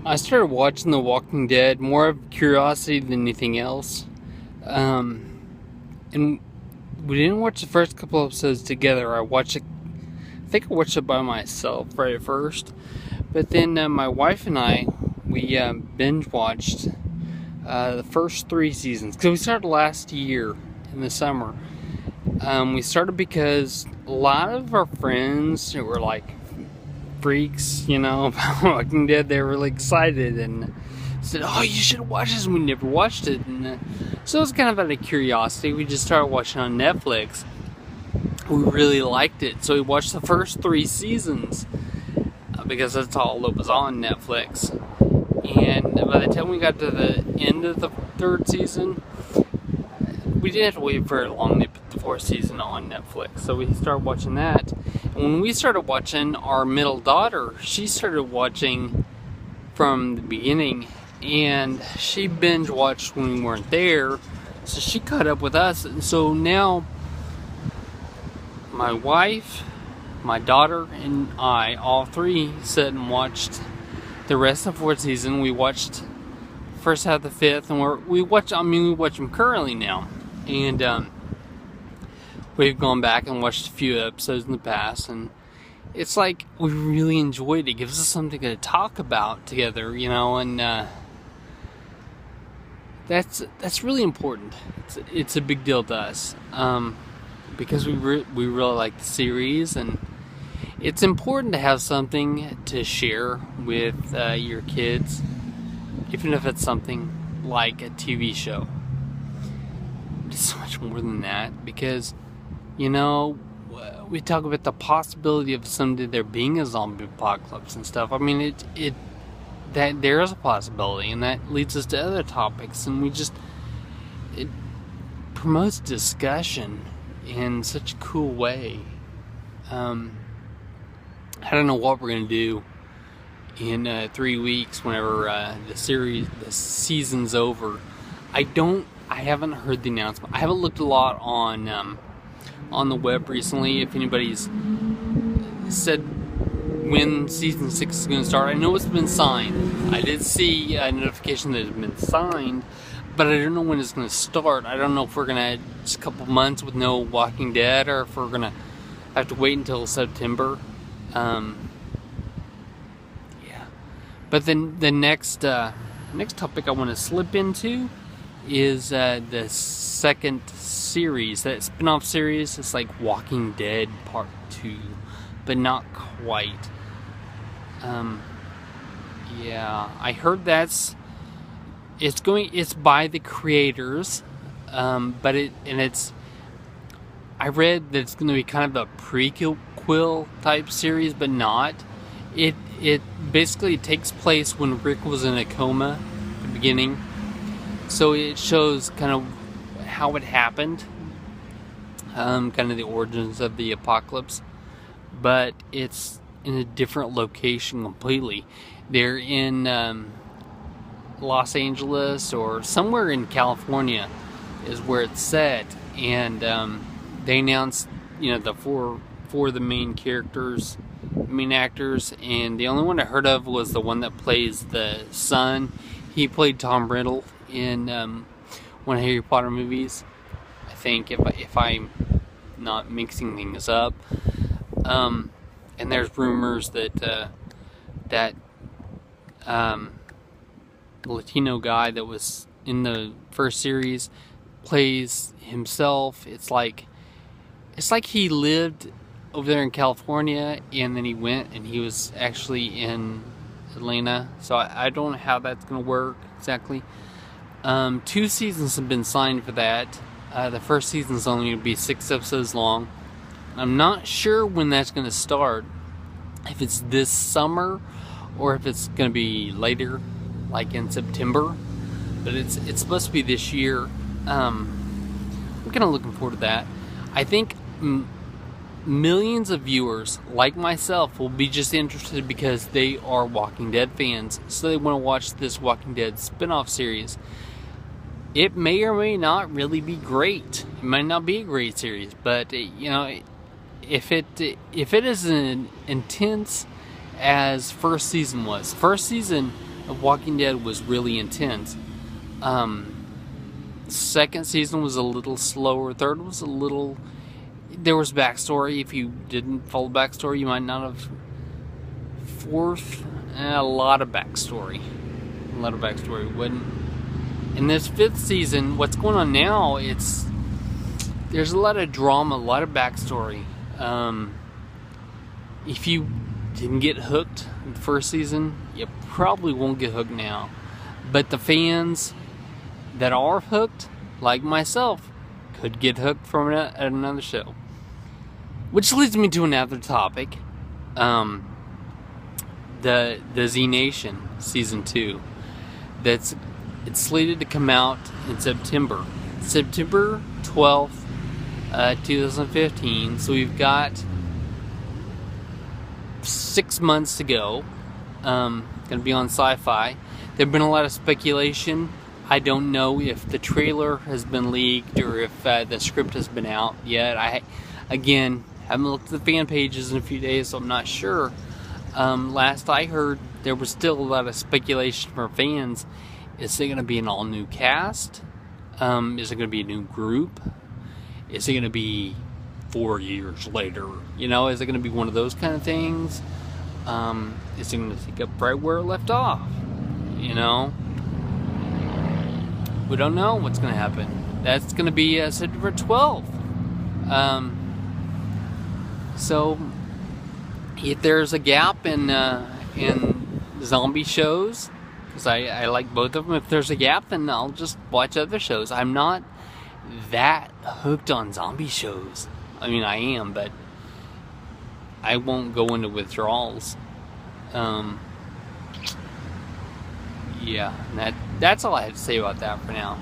I started watching The Walking Dead more of curiosity than anything else. And we didn't watch the first couple episodes together. I think I watched it by myself right at first. But then my wife and I, we binge watched the first 3 seasons. Because we started last year in the summer. We started because a lot of our friends who were like freaks, about Walking Dead, they were really excited and said, "Oh, you should watch this," and we never watched it. And so it was kind of out of curiosity. We just started watching on Netflix. We really liked it, so we watched the first 3 seasons because that's all that was on Netflix. And by the time we got to the end of the 3rd season, we didn't have to wait very long to put the 4th season on Netflix, so we started watching that. And when we started watching, our middle daughter, she started watching from the beginning, and she binge watched when we weren't there, so she caught up with us. And so now my wife, my daughter, and I, all three, sat and watched the rest of the 4th season. We watched first half of the 5th, and we watch them currently now. And we've gone back and watched a few episodes in the past, and it's like we really enjoyed it. It gives us something to talk about together, and that's really important. It's a big deal to us because we really like the series, and it's important to have something to share with your kids, even if it's something like a TV show. It's so much more than that, because we talk about the possibility of someday there being a zombie apocalypse and stuff. I mean, that there is a possibility, and that leads us to other topics, and it promotes discussion in such a cool way. I don't know what we're gonna do in 3 weeks whenever the season's over. I haven't heard the announcement. I haven't looked a lot on the web recently. If anybody's said when season 6 is going to start, I know it's been signed. I did see a notification that it's been signed, but I don't know when it's going to start. I don't know if we're going to have just a couple months with no Walking Dead, or if we're going to have to wait until September. Yeah. But then the next topic I want to slip into is the 2nd series, that spin-off series. It's like Walking Dead Part 2, but not quite. Yeah, I heard it's by the creators, but I read that it's going to be kind of a prequel type series, but not. It basically takes place when Rick was in a coma at the beginning. So it shows kind of how it happened, kind of the origins of the apocalypse, but it's in a different location completely. They're in Los Angeles or somewhere in California is where it's set, and they announced, the four of the main actors, and the only one I heard of was the one that plays the son. He played Tom Riddle in one of Harry Potter movies, I think, if I'm not mixing things up. And there's rumors that Latino guy that was in the first series plays himself. It's like he lived over there in California, and then he went and he was actually in Atlanta. So I don't know how that's going to work exactly. 2 seasons have been signed for that. The first season is only going to be 6 episodes long. I'm not sure when that's going to start. If it's this summer or if it's going to be later, like in September. But it's supposed to be this year. I'm kind of looking forward to that. I think millions of viewers like myself will be just interested because they are Walking Dead fans, so they want to watch this Walking Dead spin-off series. It may or may not really be great. It might not be a great series, but if it is as intense as first season was. First season of Walking Dead was really intense. Second season was a little slower. Third was a little. There was backstory. If you didn't follow backstory, you might not have. Fourth, a lot of backstory. A lot of backstory. In this fifth season, what's going on now? There's a lot of drama, a lot of backstory. If you didn't get hooked in the first season, you probably won't get hooked now. But the fans that are hooked, like myself, could get hooked from it at another show. Which leads me to another topic. The Z Nation season 2. It's slated to come out in September 12th, 2015. So we've got 6 months to go. Going to be on Sci-Fi. There've been a lot of speculation. I don't know if the trailer has been leaked or if the script has been out yet. I haven't looked at the fan pages in a few days, so I'm not sure. Last I heard, there was still a lot of speculation from fans. Is it going to be an all-new cast? Is it going to be a new group? Is it going to be 4 years later? You know, is it going to be one of those kind of things? Is it going to pick up right where it left off? You know? We don't know what's going to happen. That's going to be September 12th. So, if there's a gap in zombie shows, because I like both of them, if there's a gap, then I'll just watch other shows. I'm not that hooked on zombie shows. I mean, I am, but I won't go into withdrawals. Yeah, that's all I have to say about that for now.